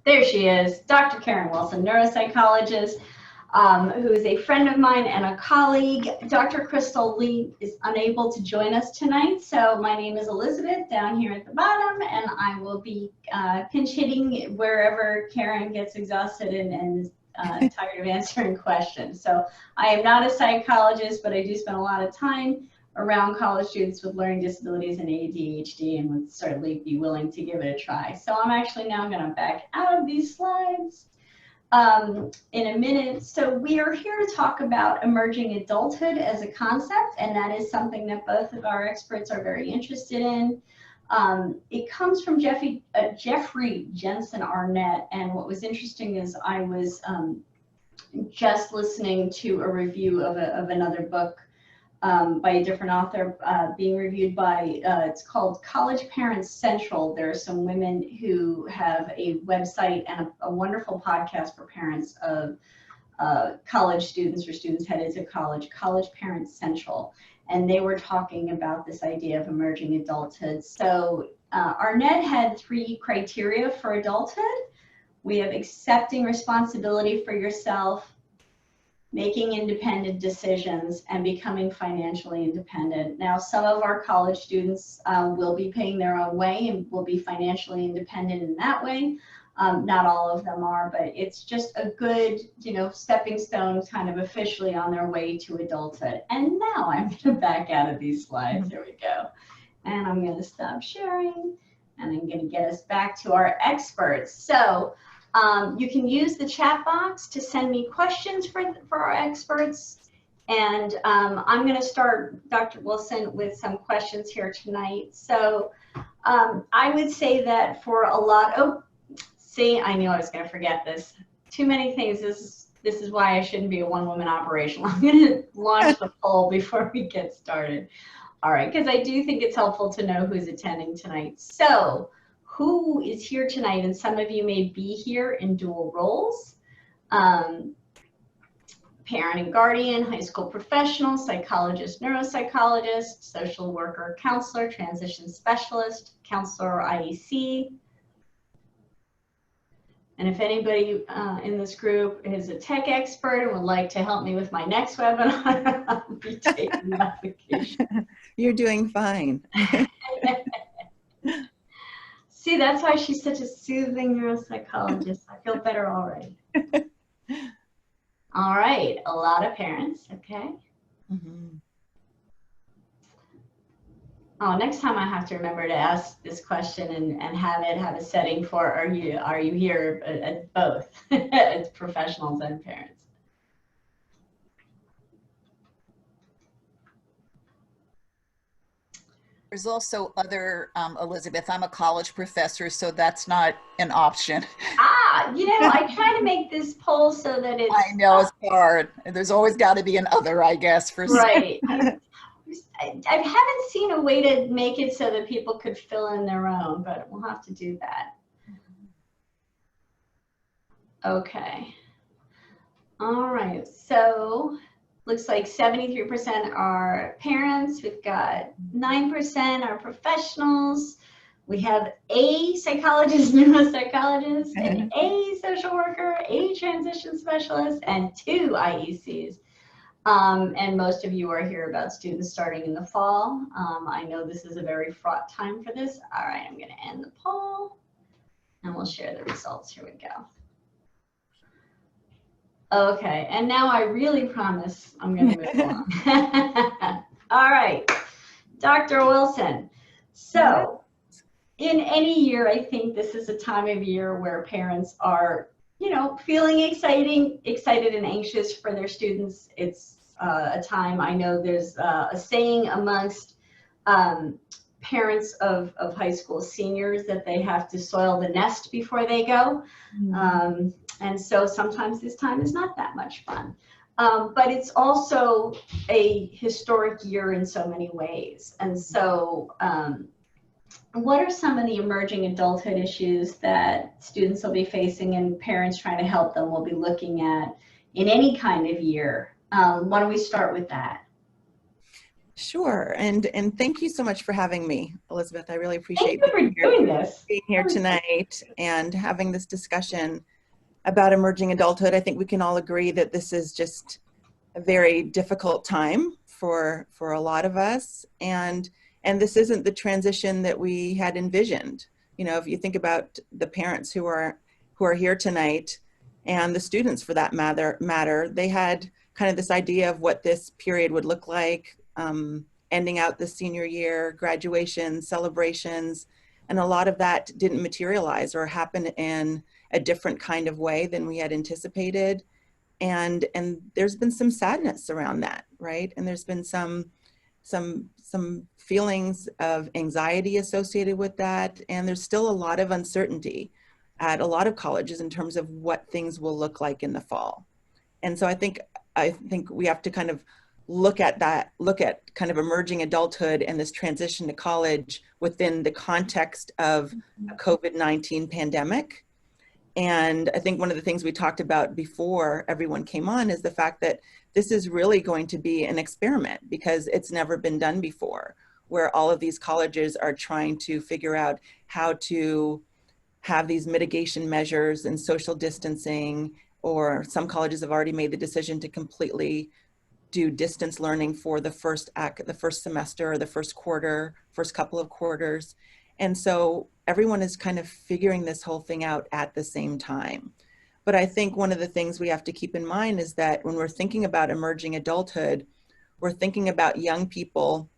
There she is, Dr. Karen Wilson, neuropsychologist, who is a friend of mine and a colleague. Dr. Crystal Lee is unable to join us tonight, so my name is Elizabeth down here at the bottom, and I will be pinch hitting wherever Karen gets exhausted and tired of answering questions. So I am not a psychologist, but I do spend a lot of time around college students with learning disabilities and ADHD, and would certainly be willing to give it a try. So I'm actually now going to back out of these slides in a minute. So we are here to talk about emerging adulthood as a concept, and that is something that both of our experts are very interested in. It comes from Jeffrey Jensen Arnett, and what was interesting is I was just listening to a review of another book by a different author being reviewed by, it's called College Parents Central. There are some women who have a website and a wonderful podcast for parents of college students or students headed to college, College Parents Central. And they were talking about this idea of emerging adulthood. So Arnett had 3 criteria for adulthood. We have accepting responsibility for yourself, making independent decisions, and becoming financially independent. Now, some of our college students will be paying their own way and will be financially independent in that way. Not all of them are, but it's just a good, stepping stone kind of officially on their way to adulthood. And now I'm gonna back out of these slides, here we go. And I'm gonna stop sharing, and I'm gonna get us back to our experts. So, you can use the chat box to send me questions for our experts. And I'm going to start, Dr. Wilson, with some questions here tonight. So I would say that for a lot, I knew I was going to forget this. Too many things. This is why I shouldn't be a one-woman operation. I'm going to launch the poll before we get started. All right, because I do think it's helpful to know who's attending tonight. So, who is here tonight? And some of you may be here in dual roles. Parent and guardian, high school professional, psychologist, neuropsychologist, social worker, counselor, transition specialist, counselor, IEC. And if anybody in this group is a tech expert and would like to help me with my next webinar, I'll be taking the application. You're doing fine. See, that's why she's such a soothing neuropsychologist. I feel better already. All right, a lot of parents, okay. Mm-hmm. Oh, next time I have to remember to ask this question and have a setting for, are you here at both, as professionals and parents? There's also other, Elizabeth, I'm a college professor, so that's not an option. I try to make this poll so that it's... I know, it's hard. There's always got to be an other, I guess, for right. I haven't seen a way to make it so that people could fill in their own, but we'll have to do that. Okay. All right, so looks like 73% are parents. We've got 9% are professionals. We have a psychologist, neuropsychologist, and a social worker, a transition specialist, and 2 IECs. And most of you are here about students starting in the fall. I know this is a very fraught time for this. All right, I'm going to end the poll, and we'll share the results. Here we go. Okay, and now I really promise I'm going to move along. All right, Dr. Wilson. So, in any year, I think this is a time of year where parents are, feeling excited and anxious for their students. It's a time, I know there's a saying amongst parents of high school seniors that they have to soil the nest before they go. Mm-hmm. And so sometimes this time is not that much fun. But it's also a historic year in so many ways. And so what are some of the emerging adulthood issues that students will be facing and parents trying to help them will be looking at in any kind of year? Why don't we start with that? Sure. And thank you so much for having me, Elizabeth. I really Thank appreciate you for doing this. being here tonight and having this discussion about emerging adulthood. I think we can all agree that this is just a very difficult time for a lot of us, and this isn't the transition that we had envisioned. You know, if you think about the parents who are here tonight, and the students for that matter, they had kind of this idea of what this period would look like, ending out the senior year, graduation, celebrations, and a lot of that didn't materialize or happen in a different kind of way than we had anticipated. And there's been some sadness around that, right? And there's been some feelings of anxiety associated with that, and there's still a lot of uncertainty at a lot of colleges in terms of what things will look like in the fall. And so I think we have to kind of look at kind of emerging adulthood and this transition to college within the context of a COVID-19 pandemic. And I think one of the things we talked about before everyone came on is the fact that this is really going to be an experiment, because it's never been done before, where all of these colleges are trying to figure out how to have these mitigation measures and social distancing, or some colleges have already made the decision to completely do distance learning for the first semester or the first couple of quarters. And so everyone is kind of figuring this whole thing out at the same time. But I think one of the things we have to keep in mind is that when we're thinking about emerging adulthood, we're thinking about young people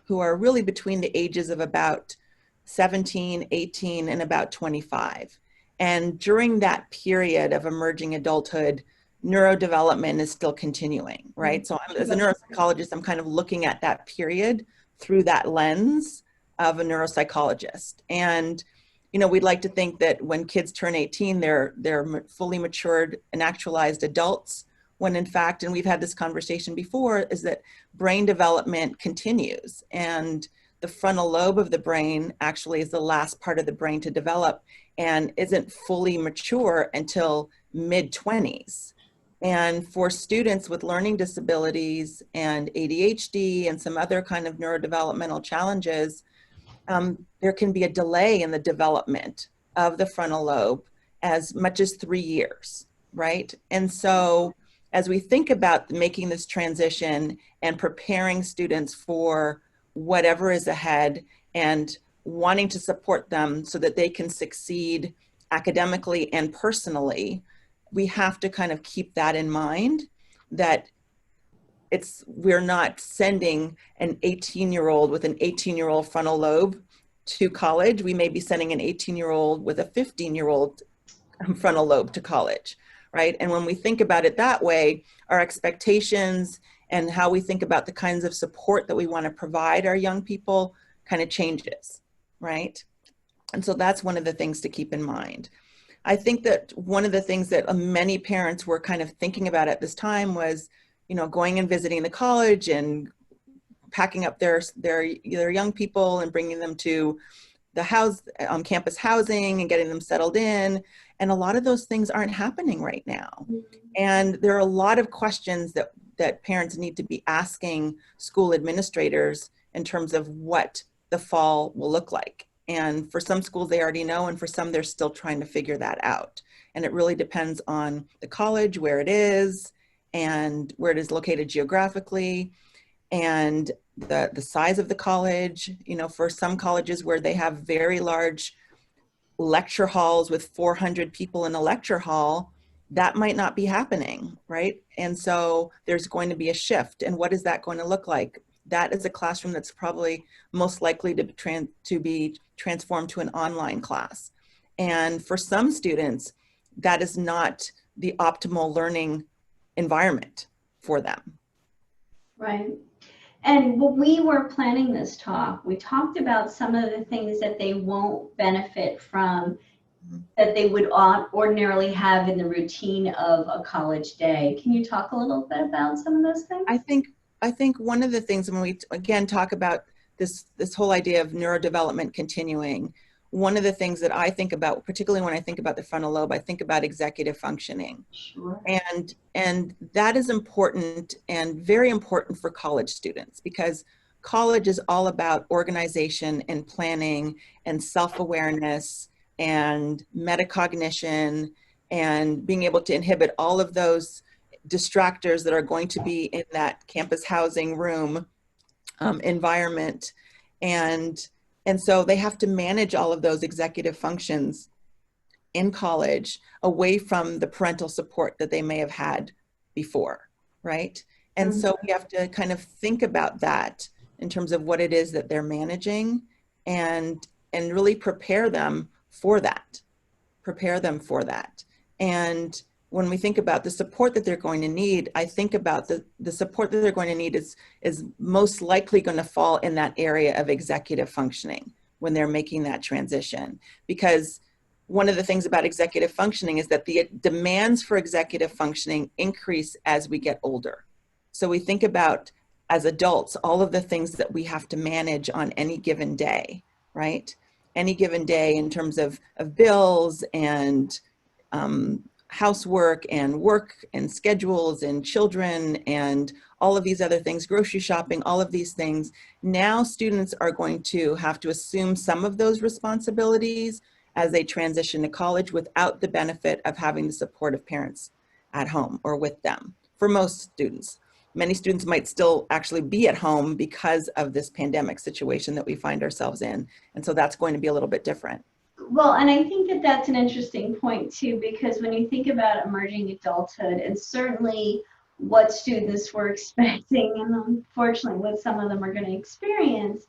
who are really between the ages of about 17, 18, and about 25. And during that period of emerging adulthood, neurodevelopment is still continuing, right? So as a neuropsychologist, I'm kind of looking at that period through that lens of a neuropsychologist. And, you know, we'd like to think that when kids turn 18, they're fully matured and actualized adults, when in fact, and we've had this conversation before, is that brain development continues. And the frontal lobe of the brain actually is the last part of the brain to develop and isn't fully mature until mid-20s. And for students with learning disabilities and ADHD and some other kind of neurodevelopmental challenges, there can be a delay in the development of the frontal lobe as much as 3 years, right? And so as we think about making this transition and preparing students for whatever is ahead and wanting to support them so that they can succeed academically and personally, we have to kind of keep that in mind, that we're not sending an 18-year-old with an 18-year-old frontal lobe to college. We may be sending an 18-year-old with a 15-year-old frontal lobe to college, right? And when we think about it that way, our expectations and how we think about the kinds of support that we want to provide our young people kind of changes, right? And so that's one of the things to keep in mind. I think that one of the things that many parents were kind of thinking about at this time was, you know, going and visiting the college and packing up their young people and bringing them to the campus housing and getting them settled in. And a lot of those things aren't happening right now. And there are a lot of questions that parents need to be asking school administrators in terms of what the fall will look like. And for some schools, they already know, and for some, they're still trying to figure that out. And it really depends on the college, where it is, and where it is located geographically, and the size of the college. You know, for some colleges where they have very large lecture halls with 400 people in a lecture hall, that might not be happening, right? And so there's going to be a shift. And what is that going to look like? That is a classroom that's probably most likely to be transformed to an online class. And for some students, that is not the optimal learning environment for them. Right. And when we were planning this talk, we talked about some of the things that they won't benefit from, that they would ordinarily have in the routine of a college day. Can you talk a little bit about some of those things? I think one of the things when we again talk about this whole idea of neurodevelopment continuing, one of the things that I think about, particularly when I think about the frontal lobe, I think about executive functioning. Sure. And that is important and very important for college students, because college is all about organization and planning and self-awareness and metacognition and being able to inhibit all of those distractors that are going to be in that campus housing room environment. And so they have to manage all of those executive functions in college away from the parental support that they may have had before, right? And so we have to kind of think about that in terms of what it is that they're managing, and really prepare them for that. And when we think about the support that they're going to need, I think about the support that they're going to need is most likely going to fall in that area of executive functioning when they're making that transition. Because one of the things about executive functioning is that the demands for executive functioning increase as we get older. So we think about, as adults, all of the things that we have to manage on any given day, right? Any given day in terms of bills and housework and work and schedules and children and all of these other things, grocery shopping, all of these things. Now students are going to have to assume some of those responsibilities as they transition to college without the benefit of having the support of parents at home or with them. For most students, many students might still actually be at home because of this pandemic situation that we find ourselves in. And so that's going to be a little bit different. Well, and I think that that's an interesting point too, because when you think about emerging adulthood, and certainly what students were expecting, and unfortunately what some of them are going to experience,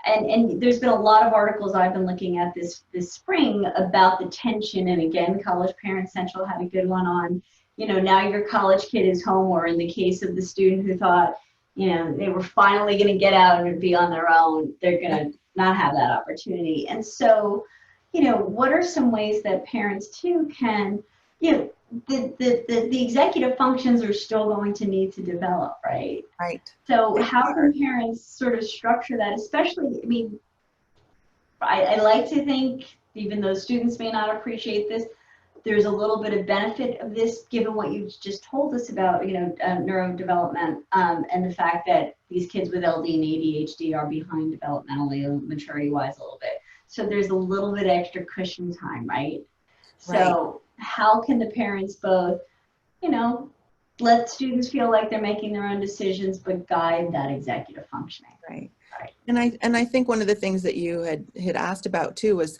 and there's been a lot of articles I've been looking at this spring about the tension, and again, College Parents Central had a good one on, now your college kid is home, or in the case of the student who thought, they were finally going to get out and be on their own, they're going to not have that opportunity. And so, what are some ways that parents too can, the executive functions are still going to need to develop, right? Right. So how can parents sort of structure that, especially, I like to think, even though students may not appreciate this, there's a little bit of benefit of this, given what you just told us about, neurodevelopment, and the fact that these kids with LD and ADHD are behind developmentally and maturity-wise a little bit. So there's a little bit extra cushion time, right? So how can the parents both, let students feel like they're making their own decisions, but guide that executive functioning? Right. And I think one of the things that you had asked about too was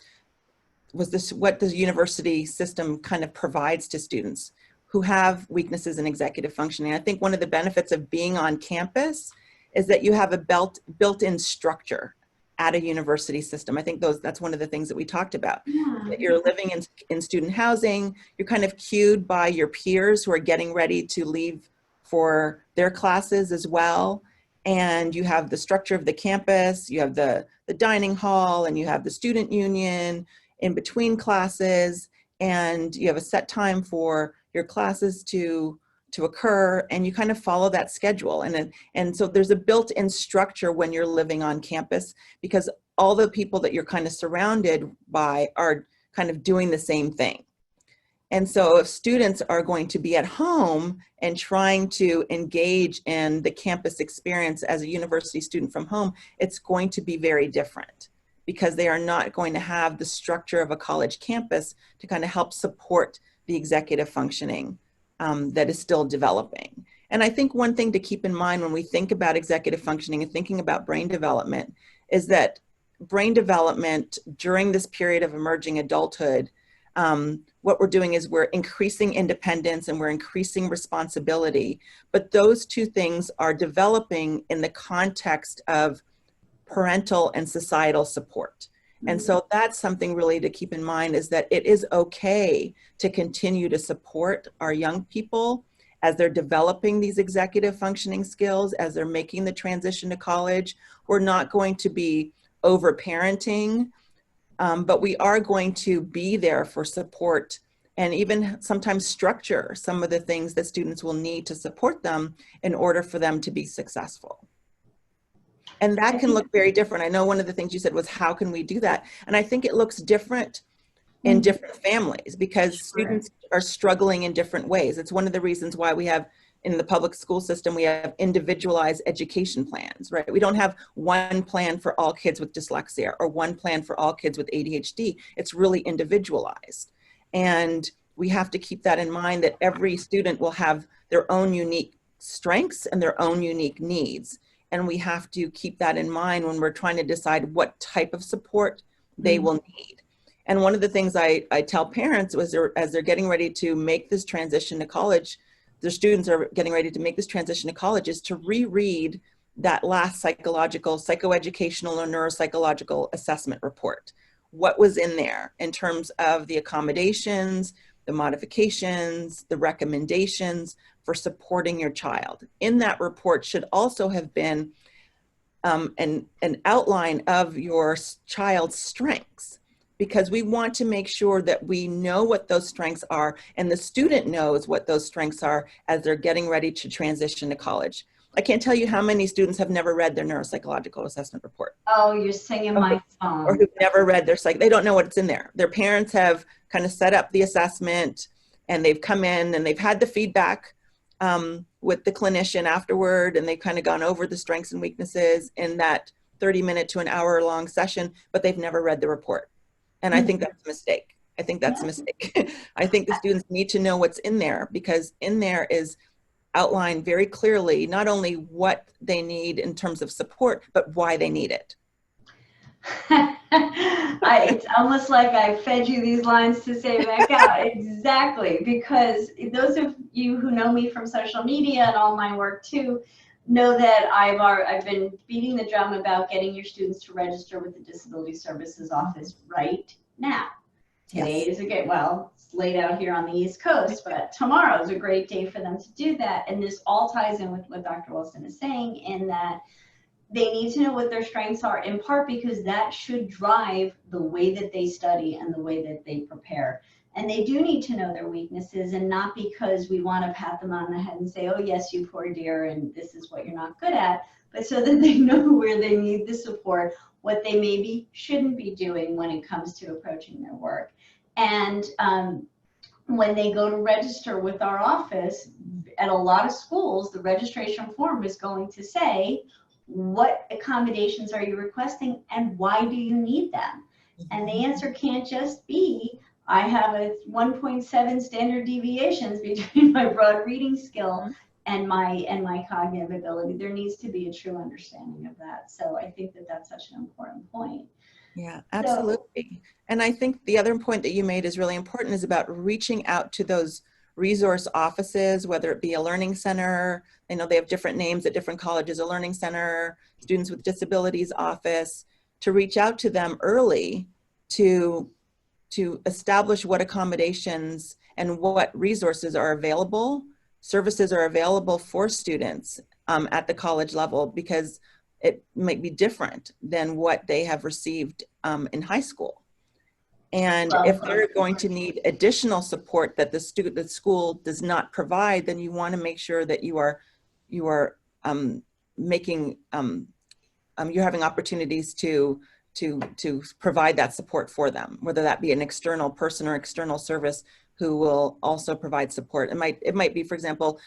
this, what the university system kind of provides to students who have weaknesses in executive functioning. I think one of the benefits of being on campus is that you have a built-in structure at a university system. I think that's one of the things that we talked about. Yeah. That you're living in student housing, you're kind of cued by your peers who are getting ready to leave for their classes as well. And you have the structure of the campus, you have the dining hall, and you have the student union in between classes, and you have a set time for your classes to occur, and you kind of follow that schedule. And so there's a built-in structure when you're living on campus, because all the people that you're kind of surrounded by are kind of doing the same thing. And so if students are going to be at home and trying to engage in the campus experience as a university student from home, it's going to be very different, because they are not going to have the structure of a college campus to kind of help support the executive functioning that is still developing. And I think one thing to keep in mind when we think about executive functioning and thinking about brain development is that brain development during this period of emerging adulthood, what we're doing is we're increasing independence and we're increasing responsibility. But those two things are developing in the context of parental and societal support. And so that's something really to keep in mind, is that it is okay to continue to support our young people as they're developing these executive functioning skills, as they're making the transition to college. We're not going to be over-parenting, but we are going to be there for support and even sometimes structure some of the things that students will need to support them in order for them to be successful. And that can look very different. I know one of the things you said was, how can we do that? And I think it looks different in different families because students are struggling in different ways. It's one of the reasons why we have, in the public school system, we have individualized education plans, right? We don't have one plan for all kids with dyslexia or one plan for all kids with ADHD. It's really individualized. And we have to keep that in mind, that every student will have their own unique strengths and their own unique needs. And we have to keep that in mind when we're trying to decide what type of support they will need. And one of the things I tell parents was, as they're getting ready to make this transition to college, their students are getting ready to make this transition to college, is to reread that last psychoeducational or neuropsychological assessment report. What was in there in terms of the accommodations, the modifications, the recommendations for supporting your child. In that report should also have been an outline of your child's strengths, because we want to make sure that we know what those strengths are and the student knows what those strengths are as they're getting ready to transition to college. I can't tell you how many students have never read their neuropsychological assessment report. Oh, you're singing my song. Or who've never read their they don't know what's in there. Their parents have kind of set up the assessment and they've come in and they've had the feedback with the clinician afterward, and they've kind of gone over the strengths and weaknesses in that 30-minute to an hour-long session, but they've never read the report. And I think that's a mistake. I think that's a mistake. I think the students need to know what's in there, because in there is outlined very clearly not only what they need in terms of support, but why they need it. It's almost like I fed you these lines to say back out. Exactly, because those of you who know me from social media and all my work too know that I've been beating the drum about getting your students to register with the Disability Services Office right now. Today is a good, well, it's laid out here on the East Coast, but tomorrow is a great day for them to do that. And this all ties in with what Dr. Wilson is saying, in that they need to know what their strengths are, in part because that should drive the way that they study and the way that they prepare. And they do need to know their weaknesses, and not because we want to pat them on the head and say, oh yes, you poor dear, and this is what you're not good at, but so that they know where they need the support, what they maybe shouldn't be doing when it comes to approaching their work. And when they go to register with our office, at a lot of schools, the registration form is going to say, what accommodations are you requesting and why do you need them? And the answer can't just be, I have a 1.7 standard deviations between my broad reading skill and my cognitive ability. There needs to be a true understanding of that. So I think that that's such an important point. Yeah, absolutely. And I think the other point that you made is really important, is about reaching out to those resource offices, whether it be a learning center. I know they have different names at different colleges, a learning center, students with disabilities office, to reach out to them early to establish what accommodations and what resources are available, services are available for students at the college level, because it might be different than what they have received in high school. And if they're going to need additional support that the school does not provide, then you want to make sure that you're having opportunities to provide that support for them, whether that be an external person or external service who will also provide support. It might be, for example,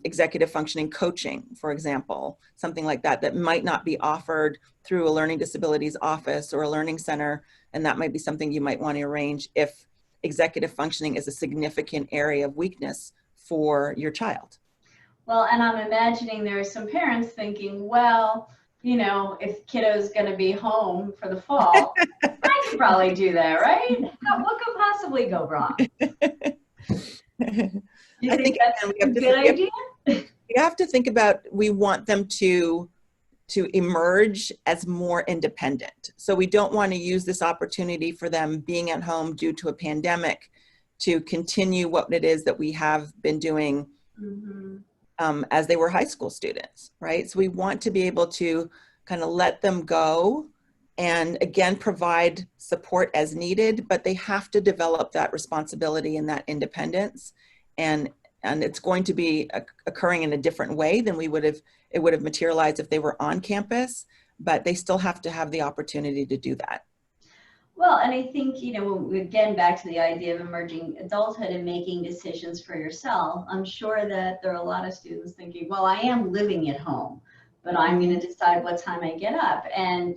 executive functioning coaching, for example, something like that, that might not be offered through a learning disabilities office or a learning center. And that might be something you might want to arrange if executive functioning is a significant area of weakness for your child. Well, and I'm imagining there are some parents thinking, well, you know, if kiddo's going to be home for the fall, I could probably do that, right? What could possibly go wrong? You think that's a good idea? We have to think about, we want them to emerge as more independent. So we don't want to use this opportunity for them being at home due to a pandemic to continue what it is that we have been doing as they were high school students, right? So we want to be able to kind of let them go and again, provide support as needed, but they have to develop that responsibility and that independence and and it's going to be occurring in a different way than it would have materialized if they were on campus, but they still have to have the opportunity to do that. Well, and I think, again, back to the idea of emerging adulthood and making decisions for yourself, I'm sure that there are a lot of students thinking, well, I am living at home, but I'm going to decide what time I get up. And,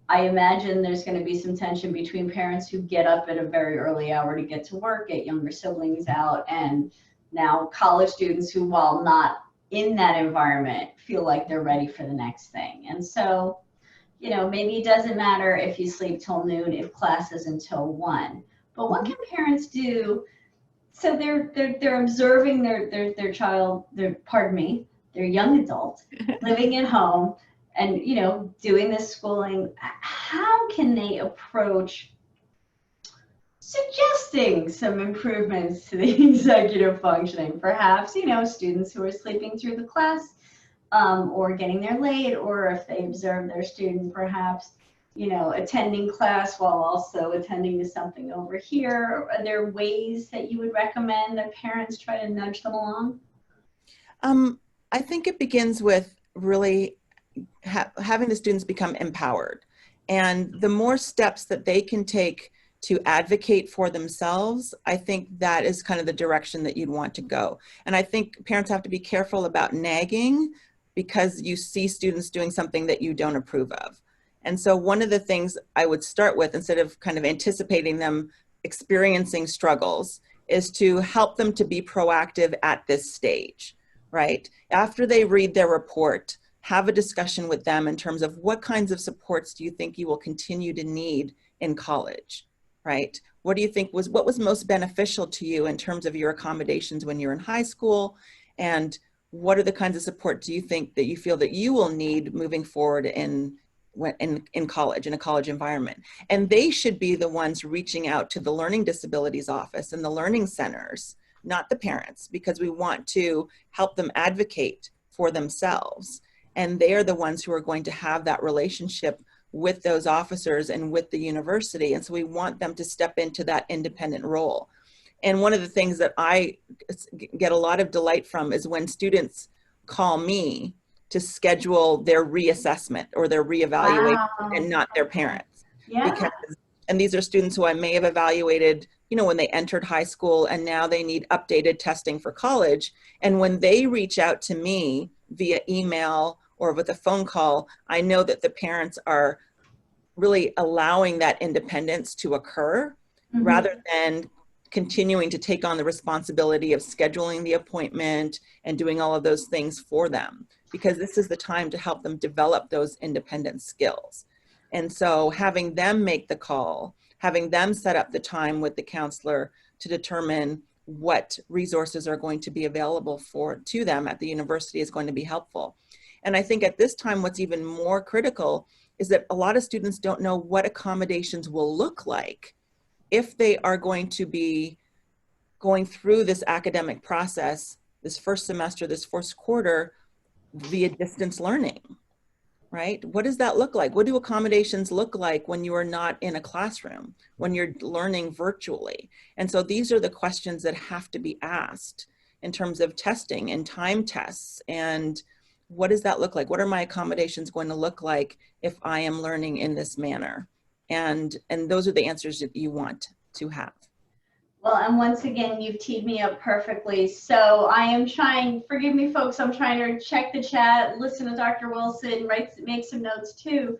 I imagine there's going to be some tension between parents who get up at a very early hour to get to work, get younger siblings out, and now college students who, while not in that environment, feel like they're ready for the next thing. And so, maybe it doesn't matter if you sleep till noon if class is until 1. But what can parents do? So they're observing their child, their young adult living at home and doing this schooling. How can they approach suggesting some improvements to the executive functioning? Perhaps students who are sleeping through the class, or getting there late, or if they observe their student perhaps attending class while also attending to something over here. Are there ways that you would recommend that parents try to nudge them along? I think it begins with really having the students become empowered, and the more steps that they can take to advocate for themselves, I think that is kind of the direction that you'd want to go. And I think parents have to be careful about nagging because you see students doing something that you don't approve of. And so one of the things I would start with, instead of kind of anticipating them experiencing struggles, is to help them to be proactive at this stage, right? After they read their report, have a discussion with them in terms of what kinds of supports do you think you will continue to need in college, right? What do you think what was most beneficial to you in terms of your accommodations when you're in high school? And what are the kinds of support do you think that you feel that you will need moving forward in college, in a college environment? And they should be the ones reaching out to the Learning Disabilities Office and the learning centers, not the parents, because we want to help them advocate for themselves. And they are the ones who are going to have that relationship with those officers and with the university. And so we want them to step into that independent role. And one of the things that I get a lot of delight from is when students call me to schedule their reassessment or their reevaluation. Wow. And not their parents. Yeah. And these are students who I may have evaluated, when they entered high school, and now they need updated testing for college. And when they reach out to me via email or with a phone call, I know that the parents are really allowing that independence to occur, mm-hmm. rather than continuing to take on the responsibility of scheduling the appointment and doing all of those things for them, because this is the time to help them develop those independent skills. And so having them make the call, having them set up the time with the counselor to determine what resources are going to be available to them at the university is going to be helpful. And I think at this time, what's even more critical is that a lot of students don't know what accommodations will look like if they are going to be going through this academic process, this first semester, this first quarter, via distance learning, right? What does that look like? What do accommodations look like when you are not in a classroom, when you're learning virtually? And so these are the questions that have to be asked in terms of testing and time tests. And what does that look like? What are my accommodations going to look like if I am learning in this manner? And those are the answers that you want to have. Well, and once again, you've teed me up perfectly. So I am trying, forgive me folks, I'm trying to check the chat, listen to Dr. Wilson, make some notes too.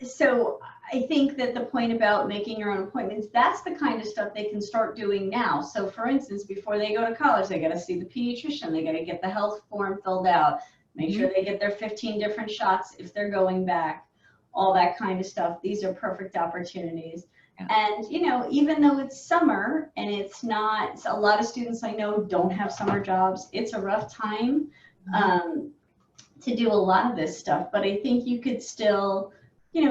So I think that the point about making your own appointments, that's the kind of stuff they can start doing now. So for instance, before they go to college, they got to see the pediatrician, they got to get the health form filled out, make sure they get their 15 different shots if they're going back, all that kind of stuff. These are perfect opportunities. And, even though it's summer and it's not, a lot of students I know don't have summer jobs, it's a rough time to do a lot of this stuff. But I think you could still,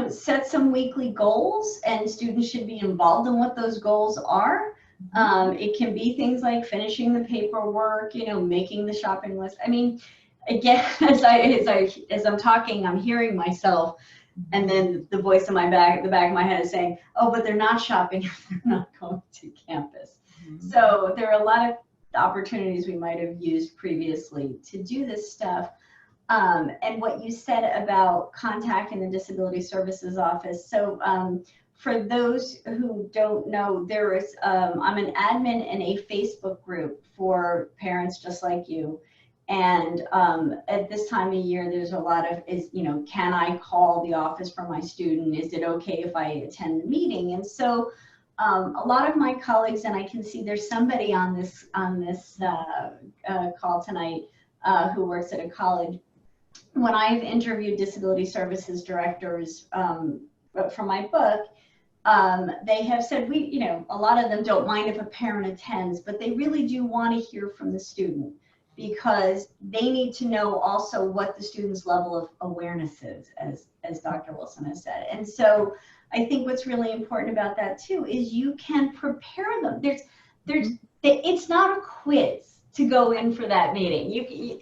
set some weekly goals, and students should be involved in what those goals are. It can be things like finishing the paperwork, making the shopping list. I mean, again, as I'm talking, I'm hearing myself And then the voice in the back of my head is saying, oh, but they're not shopping if they're not going to campus. So there are a lot of opportunities we might have used previously to do this stuff. And what you said about contacting the Disability Services Office. So for those who don't know, I'm an admin in a Facebook group for parents just like you. And at this time of year, there's a lot of, can I call the office for my student? Is it okay if I attend the meeting? And so a lot of my colleagues, and I can see there's somebody on this call tonight who works at a college. When I've interviewed disability services directors for my book, they have said a lot of them don't mind if a parent attends, but they really do want to hear from the student, because they need to know also what the student's level of awareness is, as Dr. Wilson has said. And so I think what's really important about that too is you can prepare them. It's not a quiz to go in for that meeting.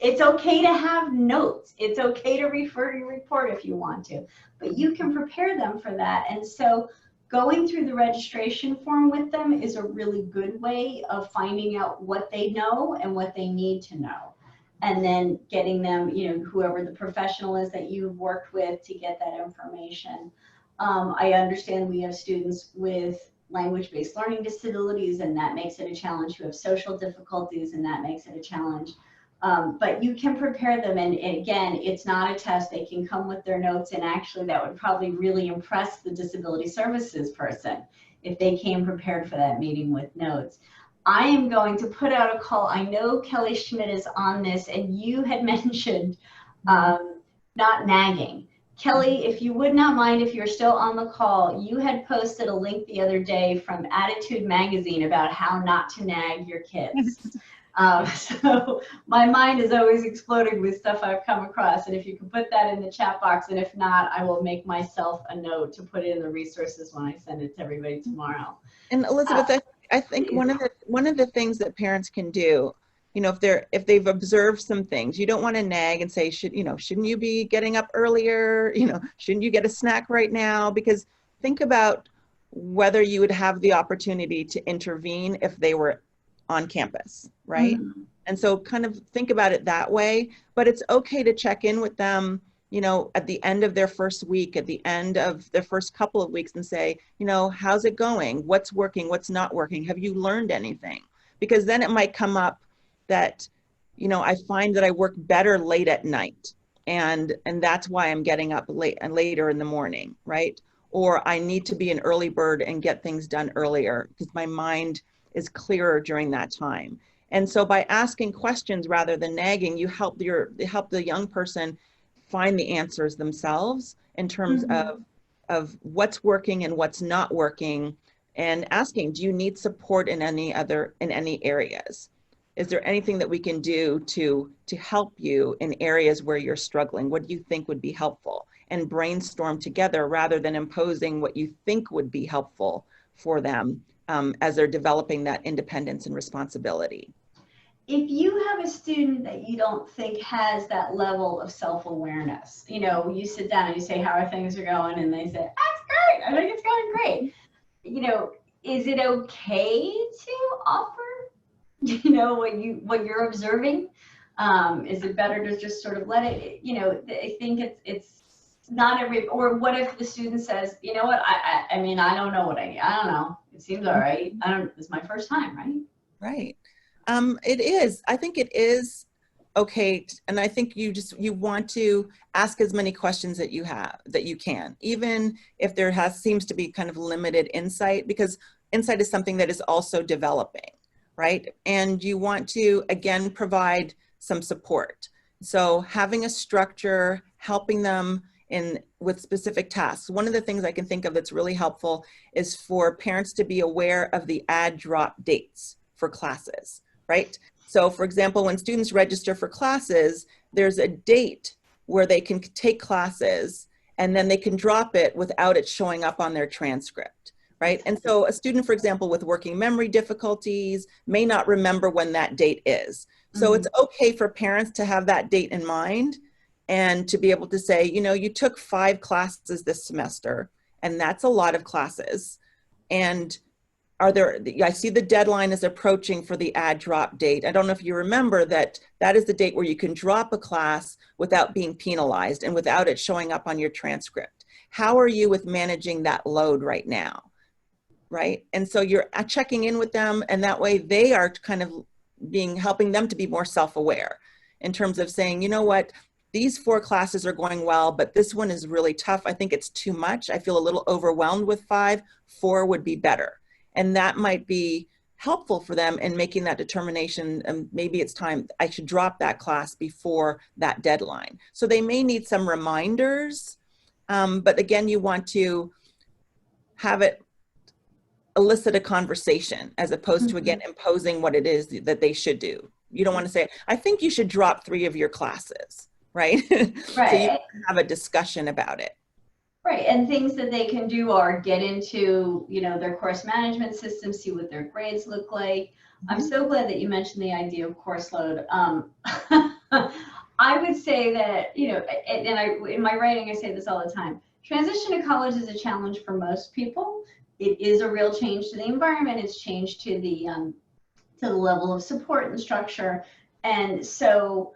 It's okay to have notes. It's okay to refer to your report if you want to, but you can prepare them for that. And so going through the registration form with them is a really good way of finding out what they know and what they need to know. And then getting them, whoever the professional is that you've worked with, to get that information. I understand we have students with language-based learning disabilities, and that makes it a challenge. Who have social difficulties, and that makes it a challenge. But you can prepare them, and again, it's not a test. They can come with their notes, and actually that would probably really impress the disability services person if they came prepared for that meeting with notes. I am going to put out a call. I know Kelly Schmidt is on this, and you had mentioned not nagging. Kelly, if you would not mind, if you're still on the call, you had posted a link the other day from Attitude magazine about how not to nag your kids. So my mind is always exploding with stuff I've come across, and if you can put that in the chat box, and if not, I will make myself a note to put it in the resources when I send it to everybody tomorrow. And Elizabeth, I think one of the things that parents can do, if they've observed some things, you don't want to nag and say, shouldn't you be getting up earlier? Shouldn't you get a snack right now? Because think about whether you would have the opportunity to intervene if they were on campus, right? Mm-hmm. And so kind of think about it that way, but it's okay to check in with them, at the end of their first week, at the end of their first couple of weeks, and say, how's it going? What's working? What's not working? Have you learned anything? Because then it might come up that, I find that I work better late at night, and that's why I'm getting up late and later in the morning, right? Or I need to be an early bird and get things done earlier because my mind is clearer during that time. And so by asking questions rather than nagging, you help the young person find the answers themselves in terms of what's working and what's not working, and asking, do you need support in any areas? Is there anything that we can do to help you in areas where you're struggling? What do you think would be helpful? And brainstorm together rather than imposing what you think would be helpful for them as they're developing that independence and responsibility. If you have a student that you don't think has that level of self-awareness, you sit down and you say, how are things going? And they say, that's great. I think it's going great. Is it okay to offer, what you're observing? Is it better to just sort of let it, I think it's not every, or what if the student says, I don't know I don't know. It seems all right. It's my first time, right? Right. It is. I think it is okay. And I think you want to ask as many questions that you can, even if there seems to be kind of limited insight, because insight is something that is also developing, right? And you want to, again, provide some support. So having a structure, helping them with specific tasks. One of the things I can think of that's really helpful is for parents to be aware of the add drop dates for classes, right? So for example, when students register for classes, there's a date where they can take classes and then they can drop it without it showing up on their transcript, right? And so a student, for example, with working memory difficulties may not remember when that date is. So it's okay for parents to have that date in mind And to be able to say, you know, you took 5 classes this semester, and that's a lot of classes. And I see the deadline is approaching for the add drop date. I don't know if you remember that is the date where you can drop a class without being penalized and without it showing up on your transcript. How are you with managing that load right now? Right? And so you're checking in with them, and that way they are kind of helping them to be more self-aware in terms of saying, you know what, these 4 classes are going well, but this one is really tough. I think it's too much. I feel a little overwhelmed with 5. 4 would be better. And that might be helpful for them in making that determination. And maybe it's time I should drop that class before that deadline. So they may need some reminders. But again, you want to have it elicit a conversation as opposed to, again, imposing what it is that they should do. You don't want to say, I think you should drop 3 of your classes, right? Right. So you can have a discussion about it. Right, and things that they can do are get into, you know, their course management system, see what their grades look like. I'm so glad that you mentioned the idea of course load. I would say that, you know, and in my writing, I say this all the time, transition to college is a challenge for most people. It is a real change to the environment. It's changed to the level of support and structure. And so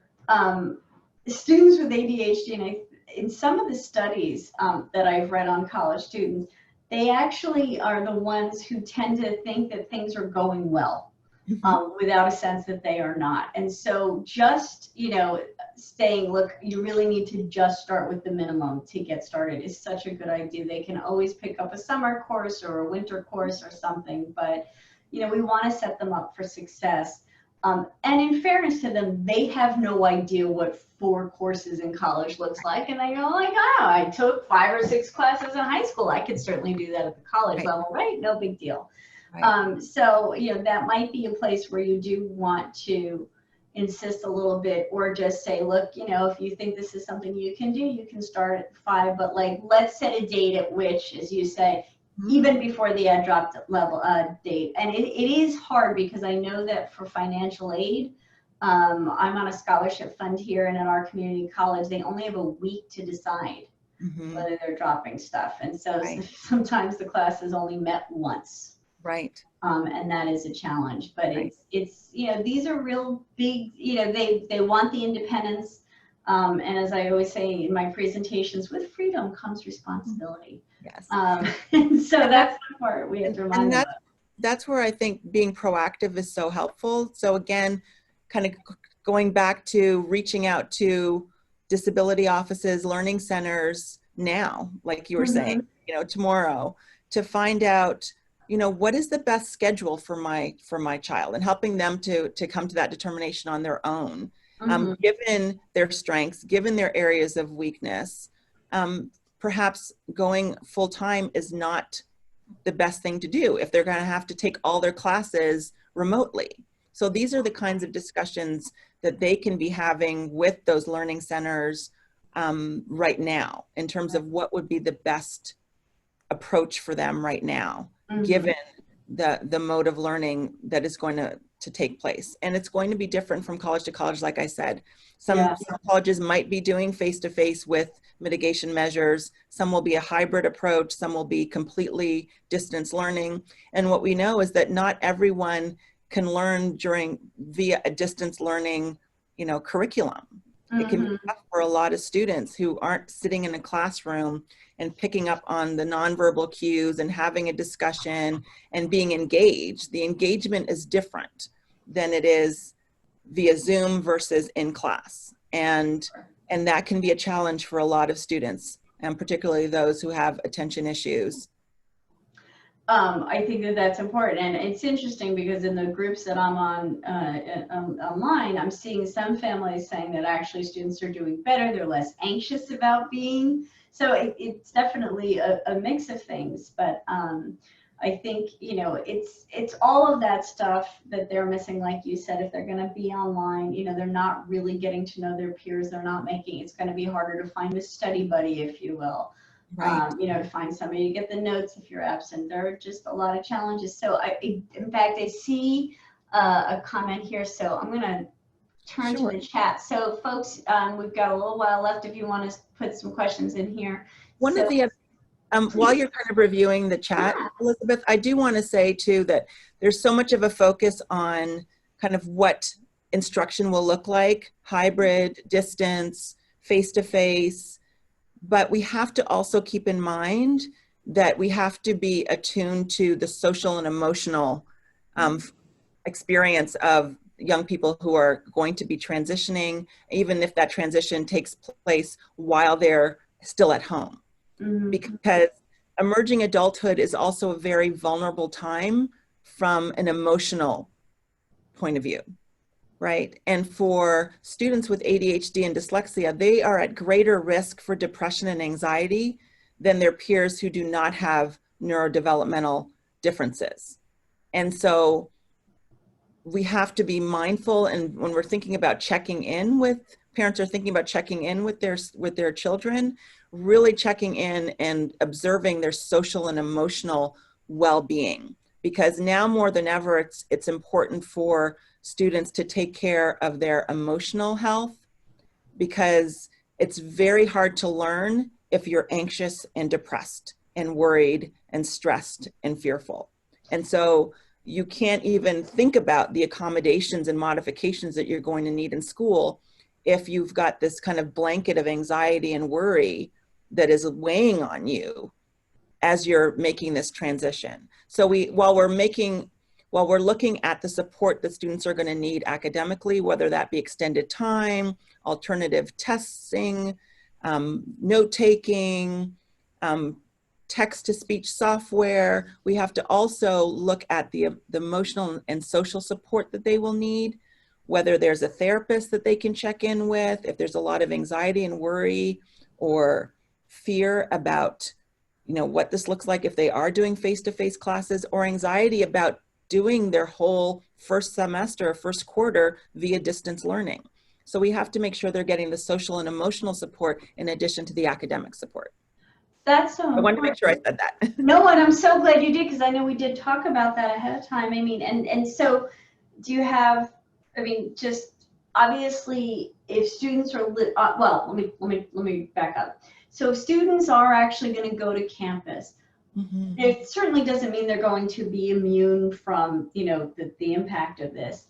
students with ADHD, and in some of the studies that I've read on college students, they actually are the ones who tend to think that things are going well without a sense that they are not. And so just, you know, saying, look, you really need to just start with the minimum to get started is such a good idea. They can always pick up a summer course or a winter course or something, but, you know, we want to set them up for success. And in fairness to them, they have no idea what 4 courses in college looks like. And they go like, oh, I took 5 or 6 classes in high school. I could certainly do that at the college level, right? No big deal. Right. So, you know, that might be a place where you do want to insist a little bit, or just say, look, you know, if you think this is something you can do, you can start at 5, but like, let's set a date at which, as you say, even before the add drop level date. And it is hard because I know that for financial aid, I'm on a scholarship fund here, and at our community college, they only have a week to decide whether they're dropping stuff. And so sometimes the class is only met once. Right. And that is a challenge, but it's, you know, these are real big, you know, they want the independence. And as I always say in my presentations, with freedom comes responsibility. Yes. And so that's the part we have to remind them of. That's where I think being proactive is so helpful. So again, kind of going back to reaching out to disability offices, learning centers now, like you were saying, you know, tomorrow, to find out, you know, what is the best schedule for my child, and helping them to come to that determination on their own, given their strengths, given their areas of weakness. Perhaps going full-time is not the best thing to do if they're going to have to take all their classes remotely. So these are the kinds of discussions that they can be having with those learning centers right now, in terms of what would be the best approach for them right now, given the mode of learning that is going to take place. And it's going to be different from college to college, like I said. Some colleges might be doing face-to-face with mitigation measures. Some will be a hybrid approach. Some will be completely distance learning. And what we know is that not everyone can learn via a distance learning, you know, curriculum. It can be tough for a lot of students who aren't sitting in a classroom and picking up on the nonverbal cues and having a discussion and being engaged. The engagement is different than it is via Zoom versus in class. And that can be a challenge for a lot of students, and particularly those who have attention issues. I think that that's important, and it's interesting because in the groups that I'm on online, I'm seeing some families saying that actually students are doing better, they're less anxious about being, so it's definitely a mix of things, but I think, you know, it's all of that stuff that they're missing, like you said. If they're going to be online, you know, they're not really getting to know their peers, they're not making, it's going to be harder to find a study buddy, if you will. Right. You know, to find somebody to get the notes if you're absent. There are just a lot of challenges. So in fact, I see a comment here. So I'm going to turn to Sure. the chat. So folks, we've got a little while left if you want to put some questions in here. One of So, the while please. you're kind of reviewing the chat, Yeah. Elizabeth, I do want to say too that there's so much of a focus on kind of what instruction will look like, hybrid, distance, face-to-face, but we have to also keep in mind that we have to be attuned to the social and emotional experience of young people who are going to be transitioning, even if that transition takes place while they're still at home. Because emerging adulthood is also a very vulnerable time from an emotional point of view, right? And for students with ADHD and dyslexia, they are at greater risk for depression and anxiety than their peers who do not have neurodevelopmental differences. And so we have to be mindful, and when we're thinking about checking in with parents are thinking about checking in with their children, really checking in and observing their social and emotional well-being, because now more than ever it's important for students to take care of their emotional health, because it's very hard to learn if you're anxious and depressed and worried and stressed and fearful. And so you can't even think about the accommodations and modifications that you're going to need in school if you've got this kind of blanket of anxiety and worry that is weighing on you as you're making this transition. So while we're looking at the support that students are going to need academically, whether that be extended time, alternative testing, note-taking, text-to-speech software, we have to also look at the emotional and social support that they will need, whether there's a therapist that they can check in with, if there's a lot of anxiety and worry or fear about, what this looks like if they are doing face-to-face classes, or anxiety about doing their whole first semester, first quarter via distance learning. So we have to make sure they're getting the social and emotional support in addition to the academic support. That's so important. I wanted to make sure I said that. No, and I'm so glad you did, because I know we did talk about that ahead of time. I mean, and so do you have, just obviously if students are, well, let me back up. So if students are actually going to go to campus, it certainly doesn't mean they're going to be immune from, the impact of this.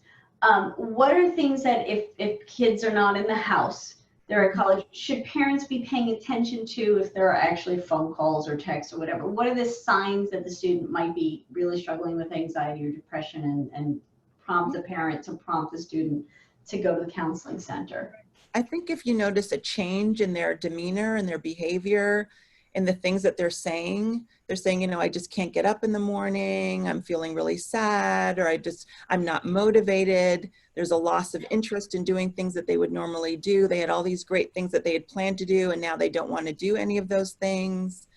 What are things that if kids are not in the house, they're at college, should parents be paying attention to if there are actually phone calls or texts or whatever? What are the signs that the student might be really struggling with anxiety or depression, and prompt the parent to prompt the student to go to the counseling center? I think if you notice a change in their demeanor and their behavior and the things that they're saying, I just can't get up in the morning, I'm feeling really sad, or I'm not motivated. There's a loss of interest in doing things that they would normally do. They had all these great things that they had planned to do, and now they don't want to do any of those things.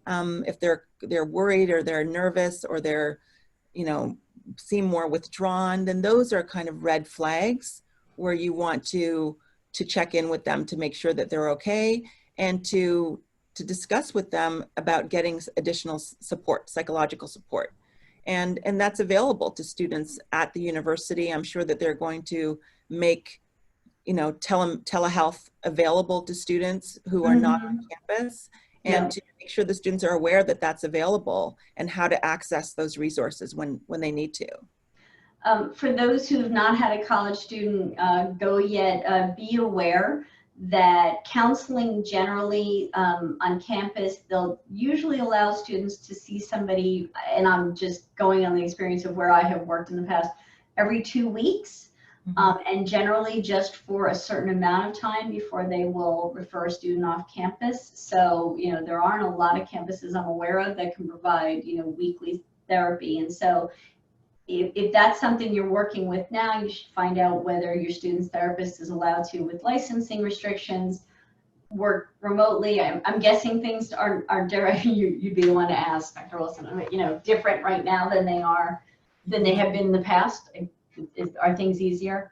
If they're worried, or they're nervous, or they're, seem more withdrawn, then those are kind of red flags where you want to check in with them to make sure that they're okay, and to discuss with them about getting additional support, psychological support. And that's available to students at the university. I'm sure that they're going to make, telehealth available to students who are not on campus, and to make sure the students are aware that that's available and how to access those resources when they need to. For those who have not had a college student go yet, be aware that counseling generally on campus, they'll usually allow students to see somebody, and I'm just going on the experience of where I have worked in the past, every 2 weeks, and generally just for a certain amount of time before they will refer a student off campus. So, there aren't a lot of campuses I'm aware of that can provide, weekly therapy. And so if that's something you're working with now, you should find out whether your student's therapist is allowed to, with licensing restrictions, work remotely. I'm guessing things are different. You'd be the one to ask, Dr. Wilson, different right now than they have been in the past. Are things easier?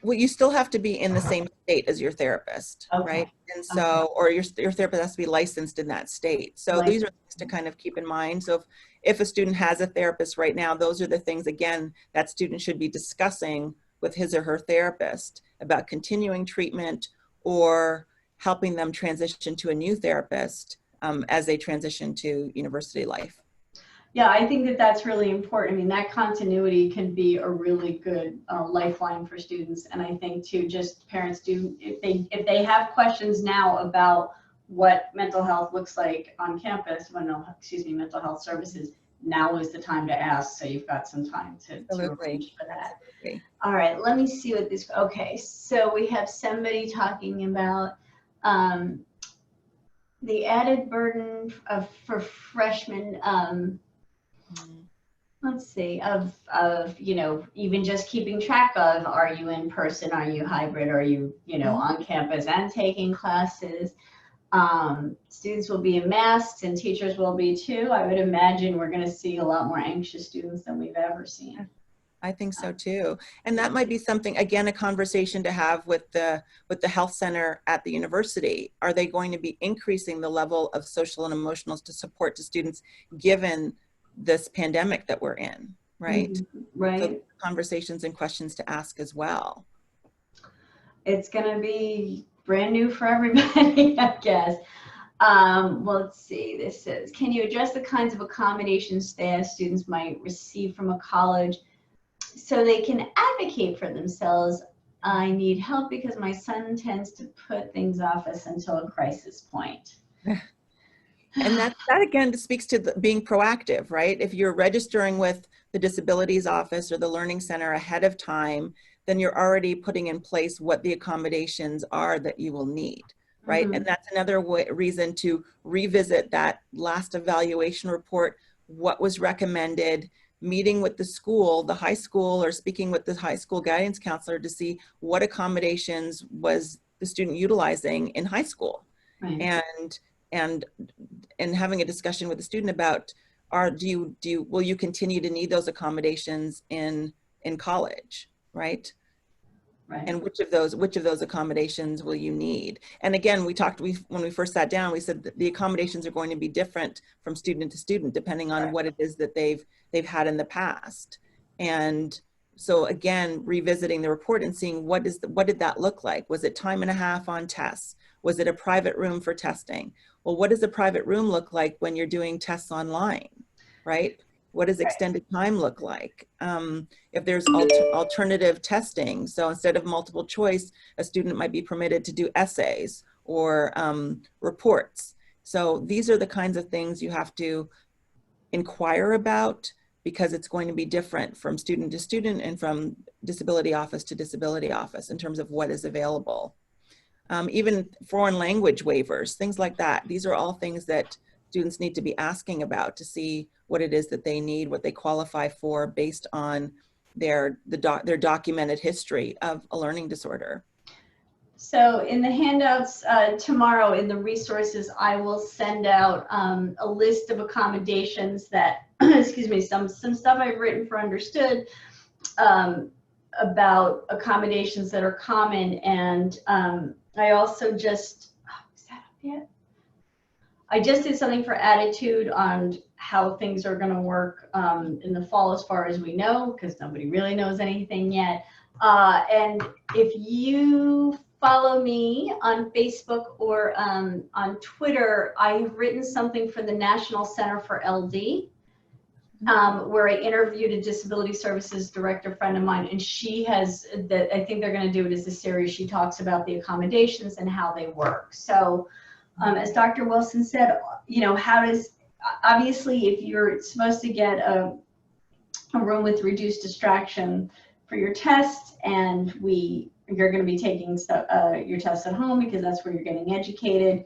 Well, you still have to be in the same state as your therapist, right? And so, or your therapist has to be licensed in that state. So these are things to kind of keep in mind. So if a student has a therapist right now, those are the things, again, that student should be discussing with his or her therapist about continuing treatment or helping them transition to a new therapist as they transition to university life. Yeah, I think that that's really important. I mean, that continuity can be a really good lifeline for students. And I think too, just parents do, if they have questions now about what mental health looks like on campus, mental health services, now is the time to ask. So you've got some time to arrange for that. Absolutely. All right, let me see what this, okay. So we have somebody talking about the added burden for freshmen, let's see, of even just keeping track of, are you in person, are you hybrid, are you on campus and taking classes. Students will be in masks and teachers will be too. I would imagine we're going to see a lot more anxious students than we've ever seen. I think so too. And that might be something, again, a conversation to have with the health center at the university. Are they going to be increasing the level of social and emotional support to students given this pandemic that we're in, right? Right. So conversations and questions to ask as well. It's going to be brand new for everybody, I guess. Well, let's see, this says, can you address the kinds of accommodations staff students might receive from a college so they can advocate for themselves? I need help because my son tends to put things off us until a crisis point. And that again speaks to being proactive, right? If you're registering with the disabilities office or the learning center ahead of time, then you're already putting in place what the accommodations are that you will need, right? And that's another reason to revisit that last evaluation report, what was recommended, meeting with the school, the high school, or speaking with the high school guidance counselor to see what accommodations was the student utilizing in high school. Right. And having a discussion with the student about, will you continue to need those accommodations in college, right? Right. And which of those accommodations will you need? And again, when we first sat down, we said that the accommodations are going to be different from student to student, depending on what it is that they've had in the past. And so again, revisiting the report and seeing what did that look like? Was it time and a half on tests? Was it a private room for testing? Well, what does a private room look like when you're doing tests online, right? What does extended time look like? If there's alternative testing, so instead of multiple choice, a student might be permitted to do essays or reports. So these are the kinds of things you have to inquire about, because it's going to be different from student to student and from disability office to disability office in terms of what is available. Even foreign language waivers, things like that. These are all things that students need to be asking about to see what it is that they need, what they qualify for based on their documented history of a learning disorder. So in the handouts tomorrow in the resources, I will send out a list of accommodations that, excuse me, some stuff I've written for Understood about accommodations that are common. And I also just, is that up yet? I just did something for Attitude on how things are going to work in the fall as far as we know, because nobody really knows anything yet. And if you follow me on Facebook or on Twitter, I've written something for the National Center for LD, where I interviewed a disability services director friend of mine, and she has, I think they're going to do it as a series. She talks about the accommodations and how they work. So as Dr. Wilson said, obviously if you're supposed to get a room with reduced distraction for your test, and you're going to be taking your tests at home because that's where you're getting educated,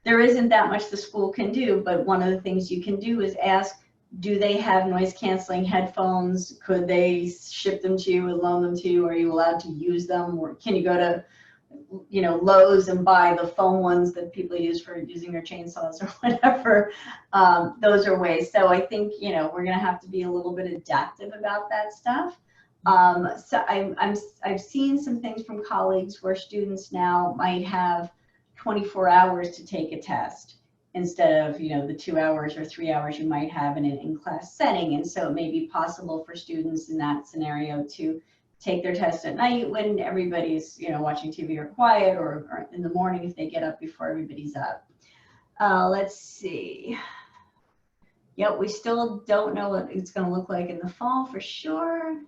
there isn't that much the school can do. But one of the things you can do is ask, do they have noise canceling headphones? Could they ship them to you and loan them to you? Are you allowed to use them? Or can you go to Lowe's and buy the foam ones that people use for using their chainsaws or whatever? Those are ways. So I think we're going to have to be a little bit adaptive about that stuff. So I've seen some things from colleagues where students now might have 24 hours to take a test instead of the 2 hours or 3 hours you might have in an in-class setting. And so it may be possible for students in that scenario to take their test at night when everybody's, watching TV or quiet, or in the morning if they get up before everybody's up. Let's see. Yep, we still don't know what it's going to look like in the fall for sure.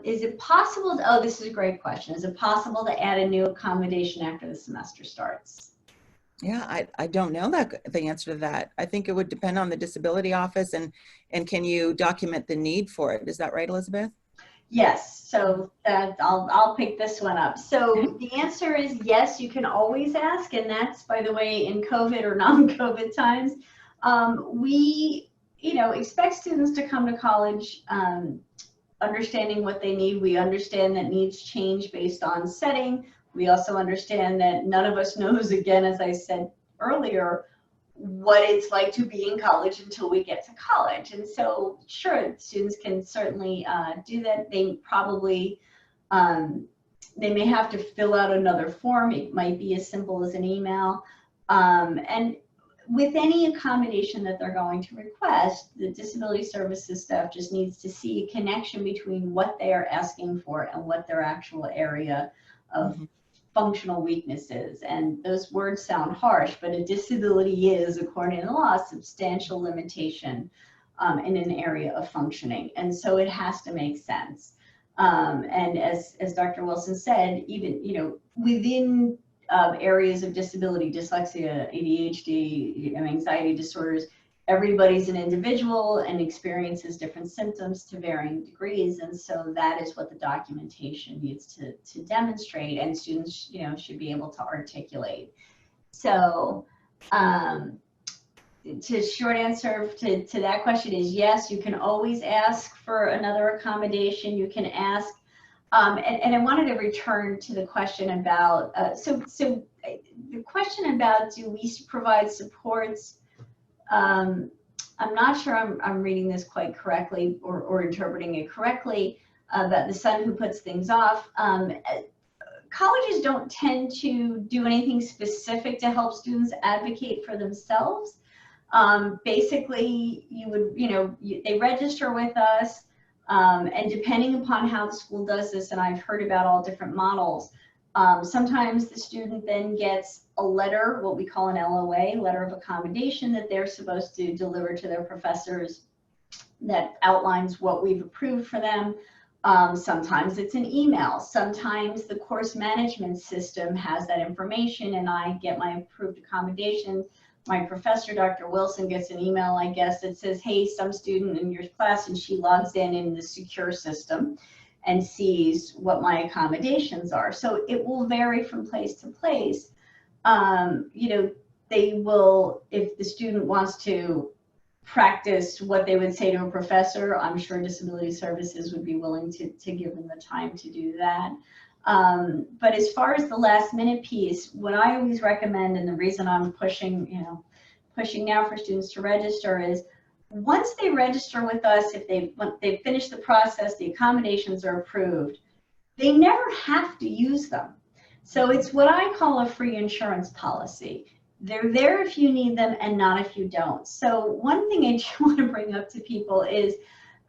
Is it possible oh, this is a great question. Is it possible to add a new accommodation after the semester starts? Yeah, I don't know the answer to that. I think it would depend on the disability office and can you document the need for it? Is that right, Elizabeth? Yes, so I'll pick this one up. So the answer is yes, you can always ask, and that's, by the way, in COVID or non-COVID times. We, expect students to come to college understanding what they need. We understand that needs change based on setting. We also understand that none of us knows, again, as I said earlier, what it's like to be in college until we get to college. And so, sure, students can certainly do that. They probably, they may have to fill out another form. It might be as simple as an email. And with any accommodation that they're going to request, the disability services staff just needs to see a connection between what they are asking for and what their actual area of functional weaknesses. And those words sound harsh, but a disability is, according to the law, a substantial limitation in an area of functioning. And so it has to make sense. And as Dr. Wilson said, even, within areas of disability, dyslexia, ADHD, anxiety disorders, everybody's an individual and experiences different symptoms to varying degrees. And so that is what the documentation needs to demonstrate, and students, should be able to articulate. So short answer to that question is yes, you can always ask for another accommodation. You can ask, and I wanted to return to the question about, so the question about, do we provide supports? I'm not sure I'm reading this quite correctly or interpreting it correctly, about the son who puts things off. Colleges don't tend to do anything specific to help students advocate for themselves. Basically, they register with us, and depending upon how the school does this, and I've heard about all different models, sometimes the student then gets a letter, what we call an LOA, letter of accommodation, that they're supposed to deliver to their professors that outlines what we've approved for them. Sometimes it's an email. Sometimes the course management system has that information, and I get my approved accommodation. My professor, Dr. Wilson, gets an email, I guess, that says, hey, some student in your class, and she logs in the secure system and sees what my accommodations are. So it will vary from place to place. They will, if the student wants to practice what they would say to a professor, I'm sure disability services would be willing to give them the time to do that. But as far as the last minute piece, what I always recommend, and the reason I'm pushing now for students to register, is once they register with us, if they've finished the process, the accommodations are approved, they never have to use them. So it's what I call a free insurance policy. They're there if you need them and not if you don't. So one thing I do want to bring up to people is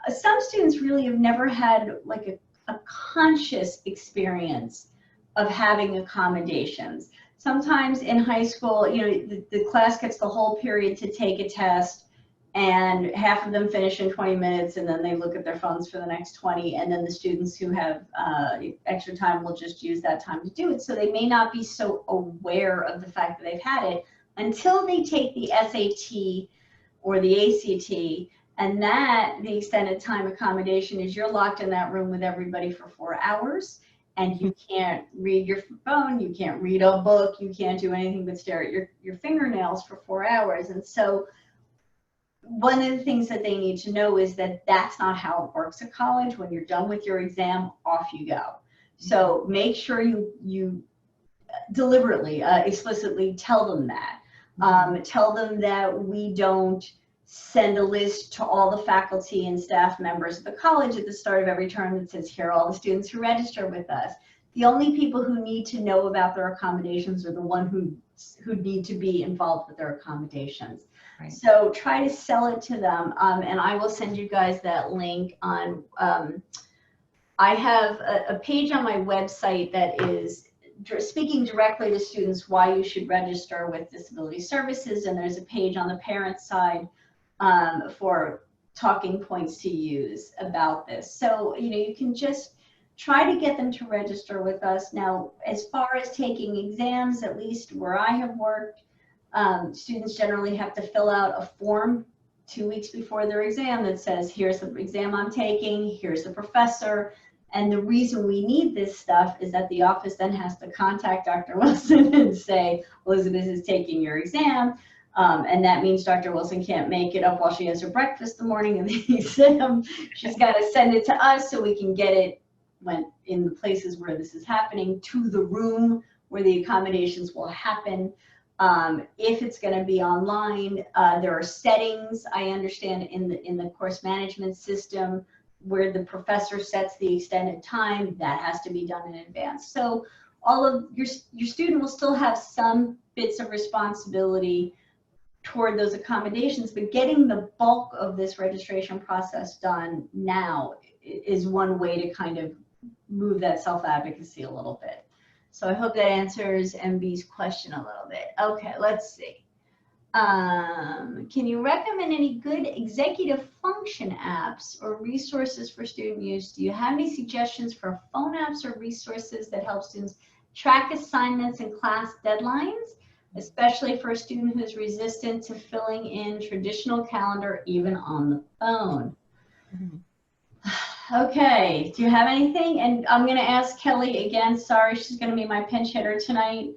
some students really have never had like a conscious experience of having accommodations. Sometimes in high school, the class gets the whole period to take a test, and half of them finish in 20 minutes, and then they look at their phones for the next 20, and then the students who have extra time will just use that time to do it. So they may not be so aware of the fact that they've had it until they take the SAT or the ACT, and the extended time accommodation is you're locked in that room with everybody for 4 hours, and you can't read your phone, you can't read a book, you can't do anything but stare at your fingernails for 4 hours. And so one of the things that they need to know is that that's not how it works at college. When you're done with your exam, off you go. So make sure you deliberately, explicitly tell them that. Tell them that we don't send a list to all the faculty and staff members of the college at the start of every term that says, here are all the students who register with us. The only people who need to know about their accommodations are the ones who need to be involved with their accommodations. Right. So try to sell it to them, and I will send you guys that link on I have a page on my website that is speaking directly to students why you should register with disability services, and there's a page on the parent side for talking points to use about this. So, you can just try to get them to register with us. Now, as far as taking exams, at least where I have worked, students generally have to fill out a form 2 weeks before their exam that says, here's the exam I'm taking, here's the professor. And the reason we need this stuff is that the office then has to contact Dr. Wilson and say, Elizabeth is taking your exam. And that means Dr. Wilson can't make it up while she has her breakfast the morning of the exam. She's got to send it to us so we can get it when in the places where this is happening to the room where the accommodations will happen. If it's going to be online, there are settings, I understand, in the course management system where the professor sets the extended time. That has to be done in advance. So all of your student will still have some bits of responsibility toward those accommodations, but getting the bulk of this registration process done now is one way to kind of move that self-advocacy a little bit. So I hope that answers MB's question a little bit. Okay, let's see. Can you recommend any good executive function apps or resources for student use? Do you have any suggestions for phone apps or resources that help students track assignments and class deadlines, especially for a student who is resistant to filling in traditional calendar even on the phone? Okay, do you have anything? And I'm going to ask Kelly again. Sorry, she's going to be my pinch hitter tonight.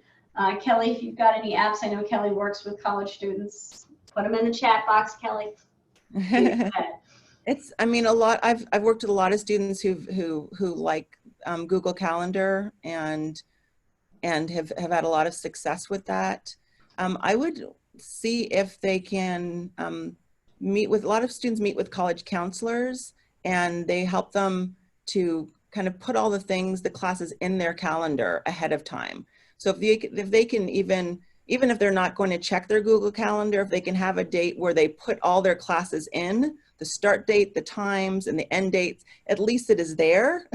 Kelly, if you've got any apps, I know Kelly works with college students. Put them in the chat box, Kelly. It's, I mean, a lot. I've worked with a lot of students who like Google Calendar and have had a lot of success with that. I would see if they can meet with, a lot of students meet with college counselors, and they help them to kind of put all the things, the classes in their calendar ahead of time. So if they can even if they're not going to check their Google Calendar, if they can have a date where they put all their classes in, the start date, the times, and the end dates, at least it is there.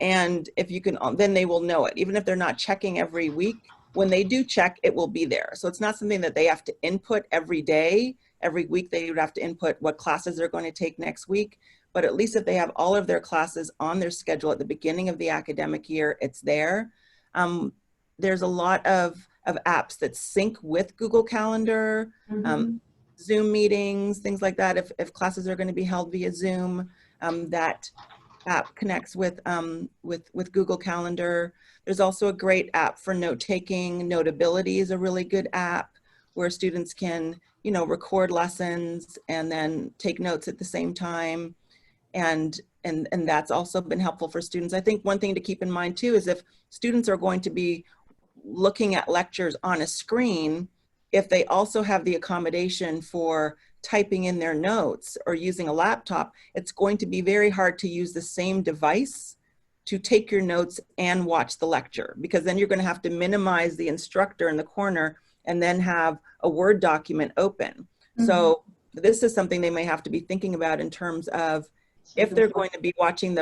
And if you can, then they will know it. Even if they're not checking every week, when they do check, it will be there. So it's not something that they have to input every day. Every week they would have to input what classes they're going to take next week. But at least if they have all of their classes on their schedule at the beginning of the academic year, it's there. There's a lot of apps that sync with Google Calendar, Zoom meetings, things like that. If classes are going to be held via Zoom, that app connects with Google Calendar. There's also a great app for note taking. Notability is a really good app where students can, record lessons and then take notes at the same time. And that's also been helpful for students. I think one thing to keep in mind too is if students are going to be looking at lectures on a screen, if they also have the accommodation for typing in their notes or using a laptop, it's going to be very hard to use the same device to take your notes and watch the lecture, because then you're going to have to minimize the instructor in the corner and then have a Word document open. So this is something they may have to be thinking about in terms of if they're going to be watching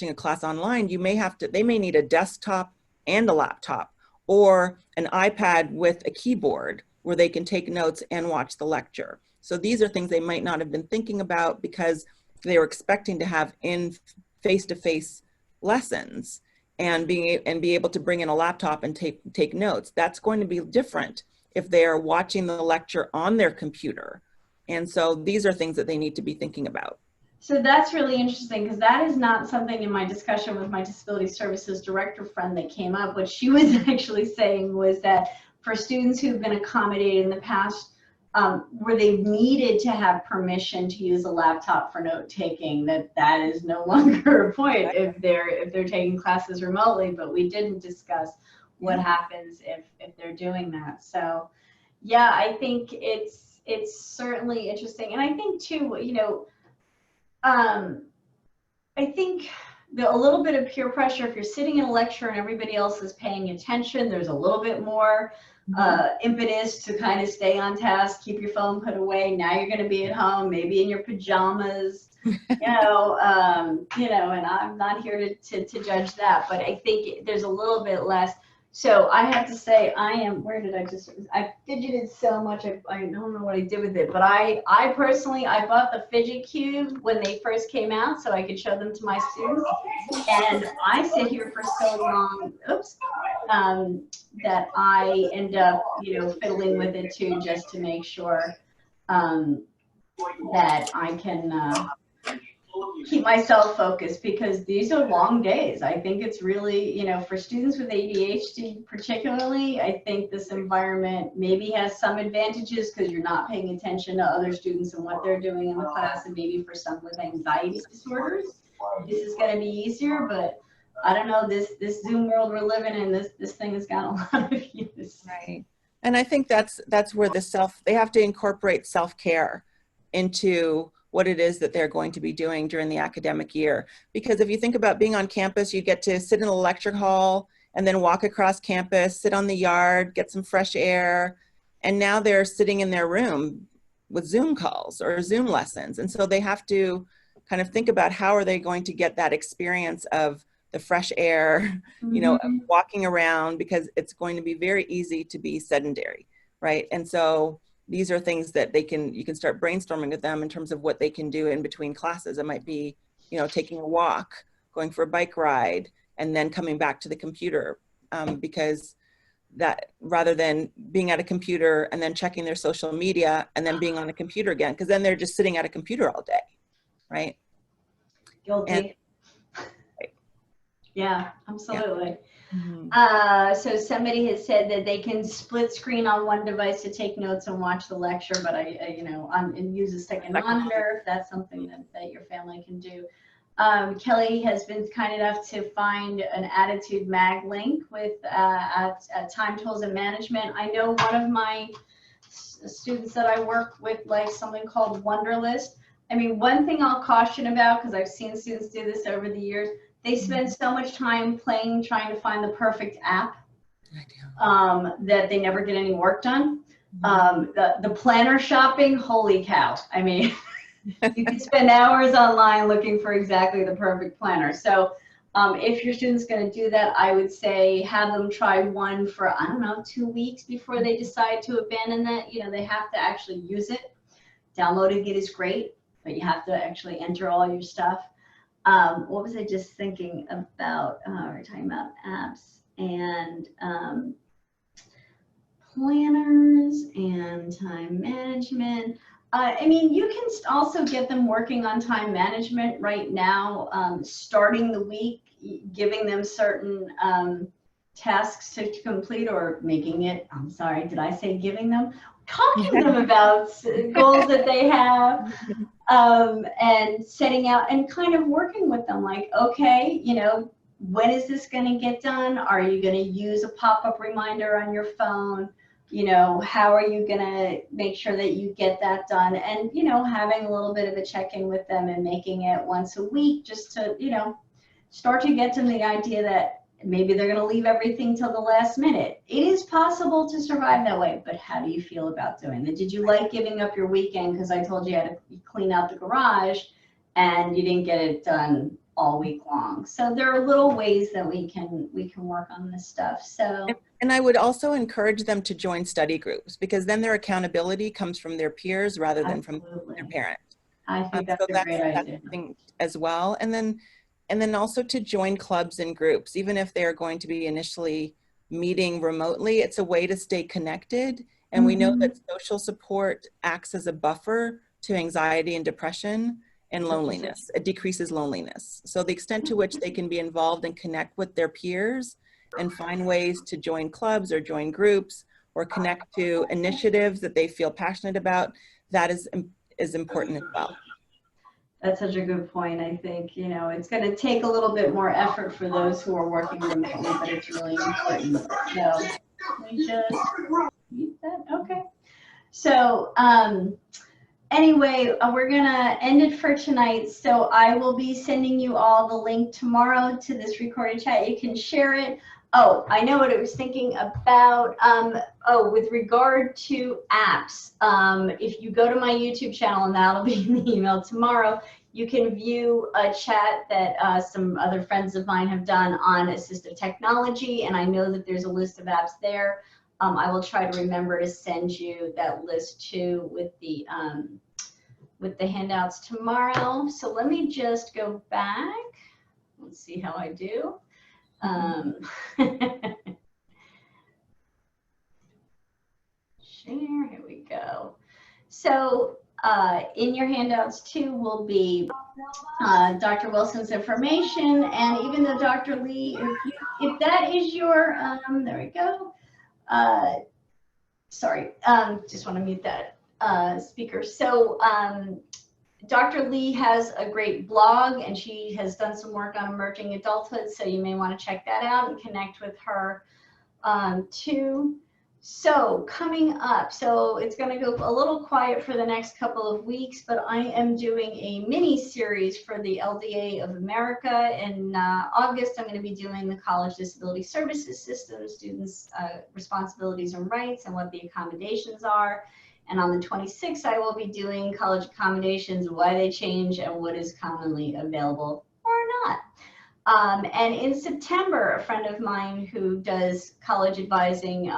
a class online, they may need a desktop and a laptop, or an iPad with a keyboard where they can take notes and watch the lecture. So these are things they might not have been thinking about because they were expecting to have in face-to-face lessons and be able to bring in a laptop and take notes. That's going to be different if they are watching the lecture on their computer. And so these are things that they need to be thinking about. So that's really interesting, because that is not something in my discussion with my disability services director friend that came up. What she was actually saying was that for students who've been accommodated in the past, where they've needed to have permission to use a laptop for note taking, that is no longer a point if they're taking classes remotely. But we didn't discuss what happens if they're doing that. So yeah, I think it's certainly interesting. And I think too, I think a little bit of peer pressure, if you're sitting in a lecture and everybody else is paying attention, there's a little bit more impetus to kind of stay on task, keep your phone put away. Now you're going to be at home, maybe in your pajamas, And I'm not here to judge that, but I think there's a little bit less. So I have to say, I fidgeted so much, I don't know what I did with it, but I personally, I bought the fidget cube when they first came out so I could show them to my students. And I sit here for so long, that I end up, fiddling with it too, just to make sure that I can keep myself focused, because these are long days. I think it's really, for students with ADHD particularly, I think this environment maybe has some advantages because you're not paying attention to other students and what they're doing in the class, and maybe for some with anxiety disorders, this is going to be easier. But I don't know, this Zoom world we're living in, this thing has got a lot of use. Right. And I think that's where they have to incorporate self-care into what it is that they're going to be doing during the academic year. Because if you think about being on campus, you get to sit in the lecture hall and then walk across campus, sit on the yard, get some fresh air. And now they're sitting in their room with Zoom calls or Zoom lessons. And so they have to kind of think about how are they going to get that experience of the fresh air, walking around, because it's going to be very easy to be sedentary, right? And so these are things that you can start brainstorming with them in terms of what they can do in between classes. It might be, taking a walk, going for a bike ride, and then coming back to the computer, because that, rather than being at a computer and then checking their social media and then being on a computer again, because then they're just sitting at a computer all day, right? Guilty. Yeah, absolutely. Yeah. So somebody has said that they can split screen on one device to take notes and watch the lecture, but and use a second monitor if that's something that your family can do. Kelly has been kind enough to find an Attitude Mag link with at Time Tools and Management. I know one of my students that I work with likes something called Wunderlist. I mean, one thing I'll caution about, because I've seen students do this over the years, they spend so much time trying to find the perfect app that they never get any work done. The planner shopping, holy cow. I mean, you could spend hours online looking for exactly the perfect planner. So if your student's going to do that, I would say have them try one for, 2 weeks before they decide to abandon that. They have to actually use it. Downloading it is great, but you have to actually enter all your stuff. What was I just thinking about? We're talking about apps and planners and time management. I mean, you can also get them working on time management right now, starting the week, giving them certain tasks to complete, or making it, I'm sorry, did I say giving them? Talking to them about goals that they have. And setting out and kind of working with them, like, okay, when is this going to get done? Are you going to use a pop-up reminder on your phone? How are you going to make sure that you get that done? And, having a little bit of a check-in with them and making it once a week, just to, start to get them the idea that maybe they're going to leave everything till the last minute. It is possible to survive that way, but how do you feel about doing that? Did you like giving up your weekend because I told you you had to clean out the garage and you didn't get it done all week long? So there are little ways that we can work on this stuff. So, and I would also encourage them to join study groups, because then their accountability comes from their peers rather than from their parent. I think that's a great idea as well. And then also to join clubs and groups, even if they're going to be initially meeting remotely, it's a way to stay connected. And we know that social support acts as a buffer to anxiety and depression and loneliness. It decreases loneliness. So the extent to which they can be involved and connect with their peers and find ways to join clubs or join groups or connect to initiatives that they feel passionate about, that is important as well. That's such a good point. I think, it's going to take a little bit more effort for those who are working remotely, but it's really important. So we just mute that. Okay. So anyway, we're going to end it for tonight. So I will be sending you all the link tomorrow to this recorded chat. You can share it. Oh, I know what I was thinking about. With regard to apps, if you go to my YouTube channel, and that'll be in the email tomorrow, You can view a chat that some other friends of mine have done on assistive technology, and I know that there's a list of apps there. I will try to remember to send you that list too with the handouts tomorrow. So let me just go back. Let's see how I do. Share, here we go. So in your handouts too will be Dr. Wilson's information, and even though Dr. Lee, if that is your, there we go. Sorry, just want to mute that speaker. So Dr. Lee has a great blog, and she has done some work on emerging adulthood, so you may want to check that out and connect with her too. So coming up, so it's going to go a little quiet for the next couple of weeks, but I am doing a mini series for the LDA of America. In August, I'm going to be doing the College Disability Services System, students' responsibilities and rights, and what the accommodations are. And on the 26th, I will be doing college accommodations, why they change, and what is commonly available or not. And in September, a friend of mine who does college advising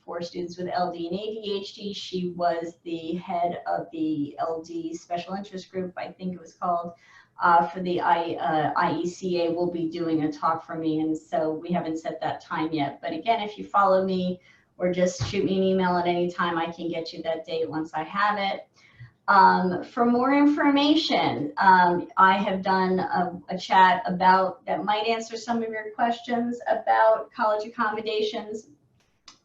for students with LD and ADHD, she was the head of the LD Special Interest Group, I think it was called, for the IECA, will be doing a talk for me. And so we haven't set that time yet. But again, if you follow me or just shoot me an email at any time, I can get you that date once I have it. For more information, I have done a chat about that might answer some of your questions about college accommodations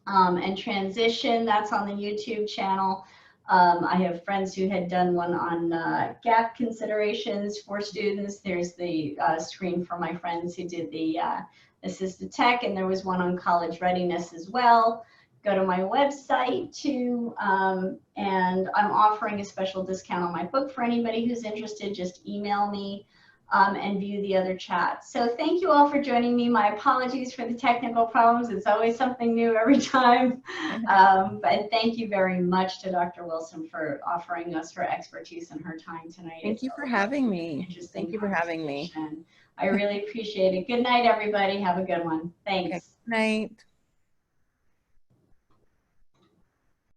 and transition. That's on the YouTube channel. I have friends who had done one on gap considerations for students. There's the screen for my friends who did the assisted tech, and there was one on college readiness as well. Go to my website too, and I'm offering a special discount on my book for anybody who's interested. Just email me and view the other chats. So thank you all for joining me. My apologies for the technical problems. It's always something new every time. But thank you very much to Dr. Wilson for offering us her expertise and her time tonight. Thank you for having me. Thank you for having me. I really appreciate it. Good night, everybody. Have a good one. Thanks. Okay. Good night.